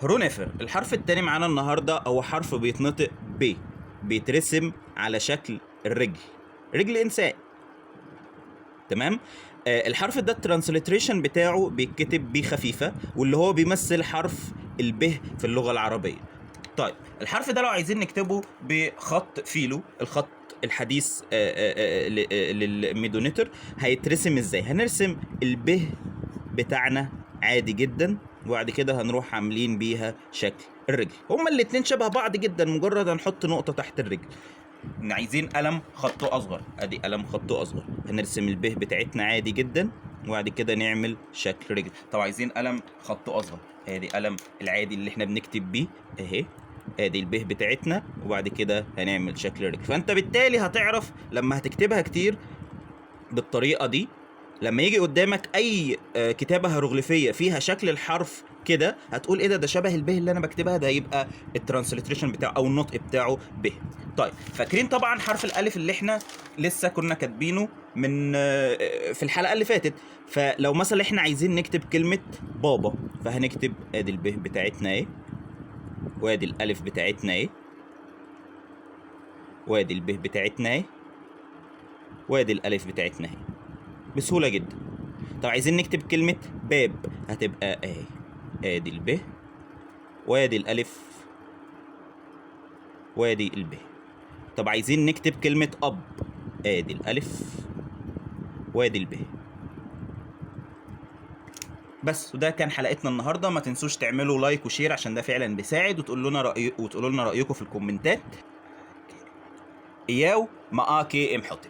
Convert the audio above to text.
هرونيفر. الحرف التاني معانا النهارده هو حرف بيتنطق ب، بيترسم على شكل الرجل، رجل انسان. تمام. الحرف ده الترانسليتريشن بتاعه بيتكتب ب خفيفه، واللي هو بيمثل حرف الب في اللغه العربيه. طيب الحرف ده لو عايزين نكتبه بخط فيلو، الخط الحديث للميدونيتر، هيترسم ازاي؟ هنرسم الب بتاعنا عادي جدا، وبعد كده هنروح عاملين بيها شكل الرجل. هما الاتنين شبه بعض جدا، مجرد هنحط نقطة تحت الرجل. عايزين قلم خطه اصغر، ادي قلم خطه اصغر، هنرسم الب بتاعتنا عادي جدا، وبعد كده نعمل شكل رجل. طب عايزين قلم خطه اصغر، ادي قلم العادي اللي احنا بنكتب بيه اهي، ادي الب بتاعتنا، وبعد كده هنعمل شكل رجل. فانت بالتالي هتعرف لما هتكتبها كتير بالطريقه دي، لما يجي قدامك اي كتابه هيروغليفيه فيها شكل الحرف كده، هتقول ايه ده شبه الب اللي انا بكتبها، ده يبقى الترانسليتريشن بتاعه او النطق بتاعه ب. طيب فاكرين طبعا حرف الالف اللي احنا لسه كنا كاتبينه من في الحلقه اللي فاتت؟ فلو مثلا احنا عايزين نكتب كلمه بابا، فهنكتب ادي الب بتاعتنا ايه، وادي الالف بتاعتنا ايه، وادي الب بتاعتنا ايه، وادي الالف بتاعتنا اهي، بسهوله جدا. طب عايزين نكتب كلمه باب، هتبقى اهي، ادي الب، وادي الالف، وادي الب. طب عايزين نكتب كلمه اب، ادي الالف، وادي الب. بس. وده كان حلقتنا النهارده. ما تنسوش تعملوا لايك وشير عشان ده فعلا بيساعد، وتقولوا لنا رايكم في الكومنتات. اياو ما كي ام حطي.